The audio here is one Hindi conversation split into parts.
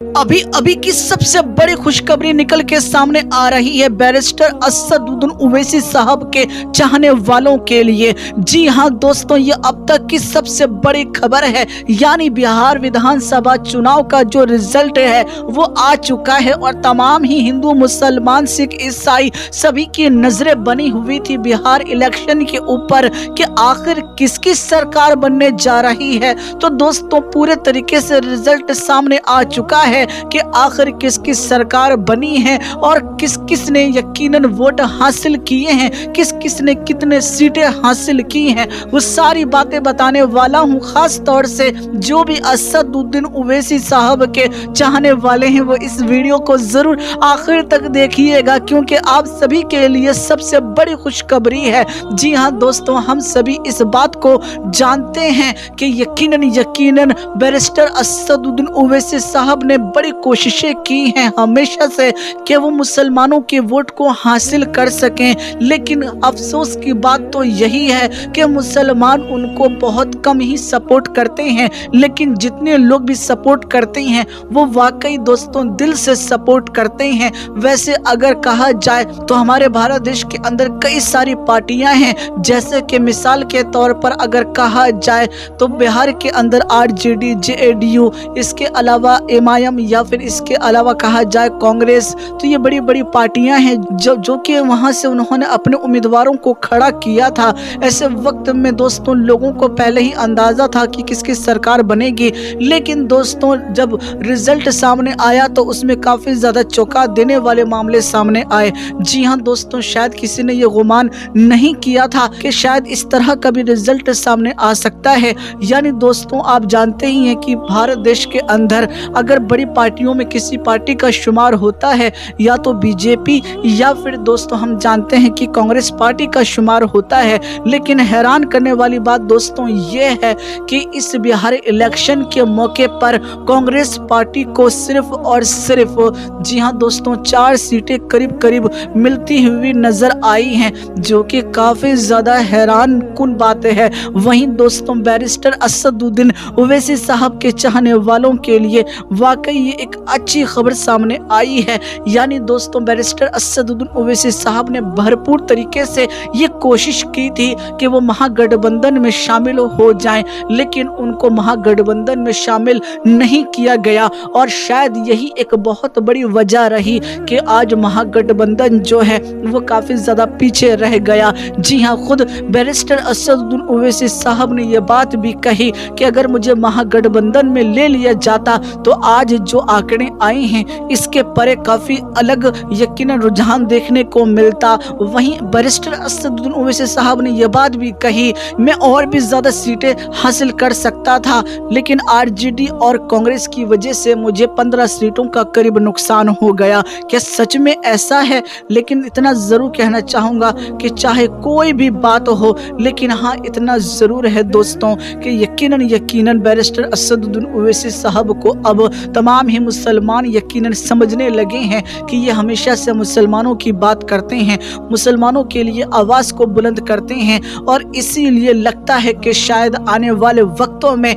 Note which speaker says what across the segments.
Speaker 1: अभी अभी की सबसे बड़ी खुशखबरी निकल के सामने आ रही है बैरिस्टर असदुद्दीन ओवैसी साहब के चाहने वालों के लिए। जी हां दोस्तों, ये अब तक की सबसे बड़ी खबर है। यानी बिहार विधानसभा चुनाव का जो रिजल्ट है वो आ चुका है और तमाम ही हिंदू, मुसलमान, सिख, ईसाई सभी की नजरें बनी हुई थी बिहार इलेक्शन के ऊपर कि आखिर किसकी सरकार बनने जा रही है। तो दोस्तों, पूरे तरीके से रिजल्ट सामने आ चुका है कि आखिर किसकी सरकार बनी है और किस किस ने यकीनन वोट हासिल किए हैं, किस किस ने कितने सीटें हासिल की हैं, वो सारी बातें बताने वाला हूं। खास तौर से जो भी असदुद्दीन ओवैसी साहब के चाहने वाले हैं वो इस वीडियो को जरूर आखिर तक देखिएगा, क्योंकि आप सभी के लिए सबसे बड़ी खुशखबरी है। जी हां दोस्तों, हम सभी इस बात को जानते हैं कि यकीनन बैरिस्टर असदुद्दीन ओवैसी साहब ने बड़ी कोशिशें की हैं हमेशा से कि वो मुसलमानों के वोट को हासिल कर सकें, लेकिन अफसोस की बात तो यही है कि मुसलमान उनको बहुत कम ही सपोर्ट करते हैं। लेकिन जितने लोग भी सपोर्ट करते हैं वो वाकई दोस्तों दिल से सपोर्ट करते हैं। वैसे अगर कहा जाए तो हमारे भारत देश के अंदर कई सारी पार्टियां हैं, जैसे कि मिसाल के तौर पर अगर कहा जाए तो बिहार के अंदर आरजेडी, जेएडयू, इसके अलावा एमआईएम या फिर इसके अलावा कहा जाए कांग्रेस, तो ये बड़ी बड़ी पार्टियां हैं जो कि वहां से उन्होंने अपने उम्मीदवारों को खड़ा किया था। ऐसे वक्त में दोस्तों लोगों को पहले ही अंदाजा था कि किसकी सरकार बनेगी, लेकिन दोस्तों जब रिजल्ट सामने आया तो उसमें काफी ज्यादा चौंका देने वाले मामले सामने आए। जी हाँ दोस्तों, शायद किसी ने ये गुमान नहीं किया था कि शायद इस तरह का भी रिजल्ट सामने आ सकता है। यानी दोस्तों आप जानते ही हैं कि भारत देश के अंदर अगर बड़ी पार्टियों में किसी पार्टी का शुमार होता है या तो बीजेपी या फिर दोस्तों हम जानते हैं कि कांग्रेस पार्टी का शुमार होता है। लेकिन हैरान करने वाली बात दोस्तों ये है कि इस बिहार इलेक्शन के मौके पर कांग्रेस पार्टी को सिर्फ और सिर्फ जी हाँ दोस्तों 4 सीटें करीब करीब मिलती हुई नजर आई हैं, जो कि काफी ज्यादा हैरान कुन बात है। वहीं दोस्तों बैरिस्टर असदुद्दीन ओवैसी साहब के चाहने वालों के लिए वाकई ये एक अच्छी खबर सामने आई है। यानी दोस्तों बैरिस्टर असदुद्दीन ओवैसी साहब ने भरपूर तरीके से ये कोशिश की थी कि वो महागठबंधन में शामिल हो जाएं, लेकिन उनको महागठबंधन में शामिल नहीं किया गया और शायद यही एक बहुत बड़ी वजह रही कि आज महागठबंधन जो है वो काफी ज्यादा पीछे रह गया। जी हाँ, खुद बैरिस्टर असदुद्दीन ओवैसी साहब ने यह बात भी कही कि अगर मुझे महागठबंधन में ले लिया जाता तो आज जो आंकड़े आए हैं इसके परे काफी अलग यकीनन रुझान देखने को मिलता। वहीं बैरिस्टर असदुद्दीन ओवैसी साहब ने यह बात भी कही, मैं और भी ज्यादा सीटें हासिल कर सकता था, लेकिन आरजेडी और कांग्रेस की वजह से मुझे 15 सीटों का करीब नुकसान हो गया। क्या सच में ऐसा है? लेकिन इतना जरूर कहना चाहूंगा कि चाहे कोई भी बात हो, लेकिन हाँ इतना जरूर है दोस्तों कि यकीनन बैरिस्टर असदुद्दीन ओवैसी साहब को अब तमाम ही मुसलमान यकीनन समझने लगे हैं कि ये हमेशा से मुसलमानों की बात करते हैं, मुसलमानों के लिए आवाज को बुलंद करते हैं और इसीलिए लगता है कि शायद आने वाले वक्तों में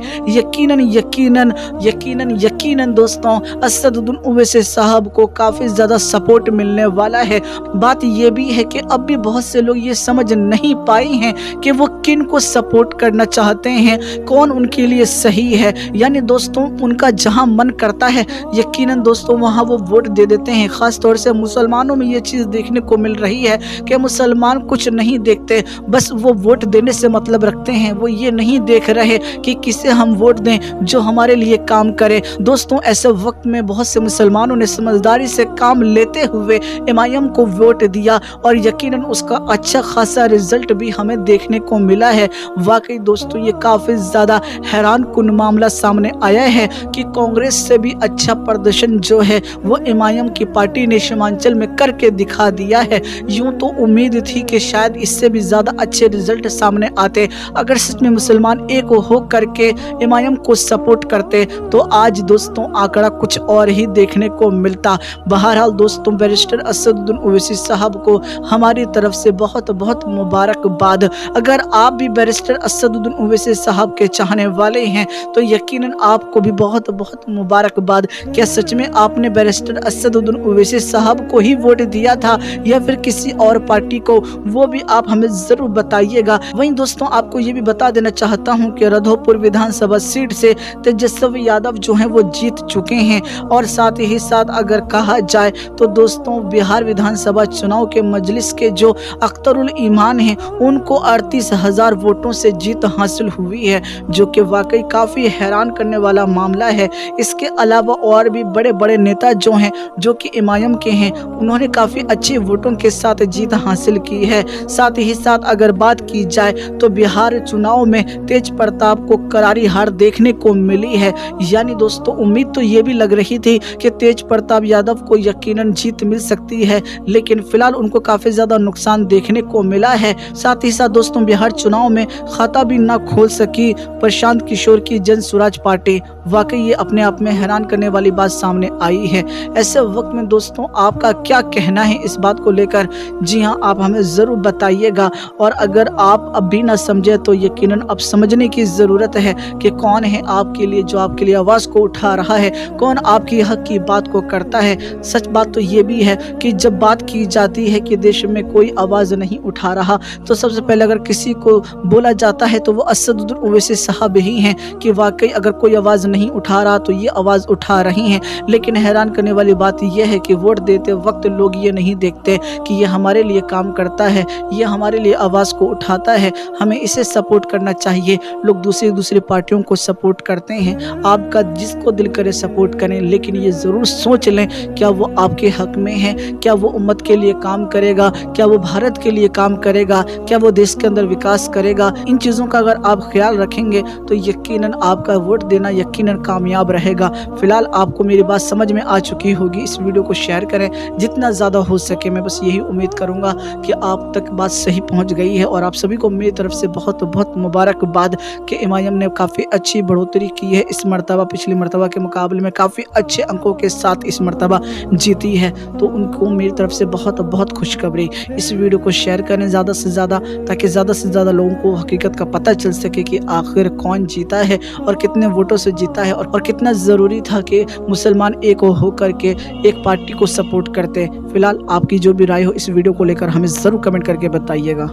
Speaker 1: यकीनन दोस्तों असदुद्दीन ओवैसी साहब को काफी ज्यादा सपोर्ट मिलने वाला है। बात यह भी है कि अब भी बहुत से लोग ये समझ नहीं पाए हैं कि वो किन को सपोर्ट करना चाहते हैं, कौन उनके लिए सही है। यानी दोस्तों उनका जहां मन करता है यकीनन दोस्तों वहां वो वोट दे देते हैं। खास तौर से मुसलमानों में ये चीज देखने को मिल रही है कि मुसलमान कुछ नहीं देखते, बस वो वोट देने से मतलब रखते हैं। वो ये नहीं देख रहे कि किसे हम वोट दें जो हमारे लिए काम करे। दोस्तों ऐसे वक्त में बहुत से मुसलमानों ने समझदारी से काम लेते हुए एमआईएम को वोट दिया और यकीनन उसका अच्छा खासा रिजल्ट भी हमें देखने को मिला है। वाकई दोस्तों ये काफी ज्यादा हैरान कुन मामला सामने आया है कि कांग्रेस से भी अच्छा प्रदर्शन जो है वो एमआईएम की पार्टी ने सीमांचल में करके दिखा दिया है। यूं तो उम्मीद थी कि शायद इससे भी ज्यादा अच्छे रिजल्ट सामने आते, अगर सच में मुसलमान एक हो करके एमआईएम को सपोर्ट करते तो आज दोस्तों आंकड़ा कुछ और ही देखने को मिलता। बहरहाल दोस्तों बैरिस्टर असदुद्दीन ओवैसी साहब को हमारी तरफ से बहुत बहुत मुबारकबाद। अगर आप भी बैरिस्टर असदुद्दीन ओवैसी साहब के चाहने वाले हैं तो यकीनन आपको भी बहुत बहुत मुबारक। मुबारकबाद। क्या सच में आपने बैरिस्टर असदुद्दीन ओवैसी साहब को ही वोट दिया था या फिर किसी और पार्टी को, वो भी आप हमें जरूर बताइएगा। वहीं दोस्तों आपको ये भी बता देना चाहता हूँ कि रधोपुर विधानसभा सीट से तेजस्वी यादव जो हैं वो जीत चुके हैं। और साथ ही साथ अगर कहा जाए तो दोस्तों बिहार विधानसभा चुनाव के मजलिस के जो अख्तरुल ईमान हैं उनको 38,000 वोटों से जीत हासिल हुई है, जो कि वाकई काफ़ी हैरान करने वाला मामला है। इसके अलावा और भी बड़े बड़े नेता जो हैं जो कि इमाम के हैं, उन्होंने काफ़ी अच्छे वोटों के साथ जीत हासिल की है। साथ ही साथ अगर बात की जाए तो बिहार चुनाव में तेज प्रताप को करारी हार देखने को मिली है। यानी दोस्तों उम्मीद तो ये भी लग रही थी कि तेज प्रताप यादव को यकीनन जीत मिल सकती है, लेकिन फिलहाल उनको काफ़ी ज़्यादा नुकसान देखने को मिला है। साथ ही साथ दोस्तों बिहार चुनाव में खाता भी ना खोल सकी प्रशांत किशोर की जन स्वराज पार्टी। वाकई ये अपने आप में हैरान करने वाली बात सामने आई है। ऐसे वक्त में दोस्तों आपका क्या कहना है इस बात को लेकर? जी हाँ, आप हमें ज़रूर बताइएगा। और अगर आप अब भी ना समझे तो यकीनन अब समझने की ज़रूरत है कि कौन है आपके लिए जो आपके लिए आवाज़ को उठा रहा है, कौन आपकी हक की बात को करता है। सच बात तो ये भी है कि जब बात की जाती है कि देश में कोई आवाज़ नहीं उठा रहा, तो सबसे पहले अगर किसी को बोला जाता है तो वो असदुद्दीन ओवैसी साहब ही हैं कि वाकई अगर कोई आवाज़ नहीं उठा रहा तो ये आवाज़ उठा रही हैं। लेकिन हैरान करने वाली बात यह है कि वोट देते वक्त लोग ये नहीं देखते कि ये हमारे लिए काम करता है, ये हमारे लिए आवाज़ को उठाता है, हमें इसे सपोर्ट करना चाहिए। लोग दूसरी पार्टियों को सपोर्ट करते हैं, आपका जिसको दिल करे सपोर्ट करें, लेकिन ये ज़रूर सोच लें क्या वो आपके हक में है, क्या वो उम्मत के लिए काम करेगा, क्या वो भारत के लिए काम करेगा, क्या वो देश के अंदर विकास करेगा। इन चीज़ों का अगर आप ख्याल रखेंगे तो यकीनन आपका वोट देना यकीनन कामयाब रहेगा। फिलहाल आपको मेरी बात समझ में आ चुकी होगी। इस वीडियो को शेयर करें जितना ज़्यादा हो सके। मैं बस यही उम्मीद करूँगा कि आप तक बात सही पहुँच गई है। और आप सभी को मेरी तरफ से बहुत बहुत मुबारकबाद कि इमाम ने काफ़ी अच्छी बढ़ोतरी की है इस मरतबा, पिछली मरतबा के मुकाबले में काफ़ी अच्छे अंकों के साथ इस मरतबा जीती है। तो उनको मेरी तरफ से बहुत बहुत खुशखबरी। इस वीडियो को शेयर करें ज़्यादा से ज़्यादा, ताकि ज़्यादा से ज़्यादा लोगों को हकीकत का पता चल सके कि आखिर कौन जीता है और कितने वोटों से जीता है, और कितना ज़रूरी था कि मुसलमान एक होकर के एक पार्टी को सपोर्ट करते। फिलहाल आपकी जो भी राय हो इस वीडियो को लेकर हमें ज़रूर कमेंट करके बताइएगा।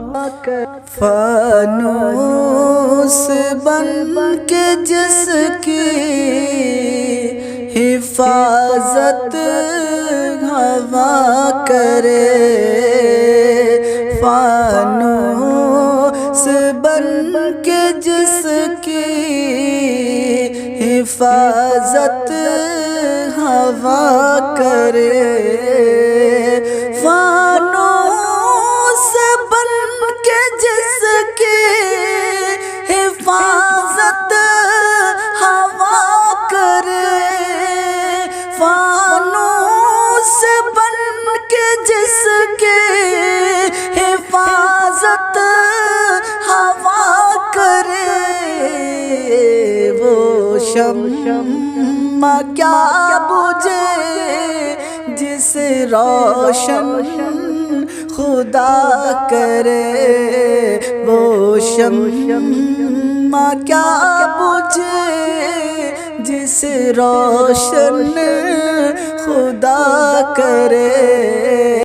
Speaker 2: फानूस बन के जिसकी हिफाजत हवा करे, फानूस बन के जिसकी हिफाजत हवा करे, फानूस बन के जिसकी हिफाजत हवा करे, फानूस बन के जिसकी हिफाजत हवा करे, वो शम्मा क्या बुझे जिसे रोशन खुदा करे, वो शम्मा क्या बुझे जिसे रोशन खुदा करे।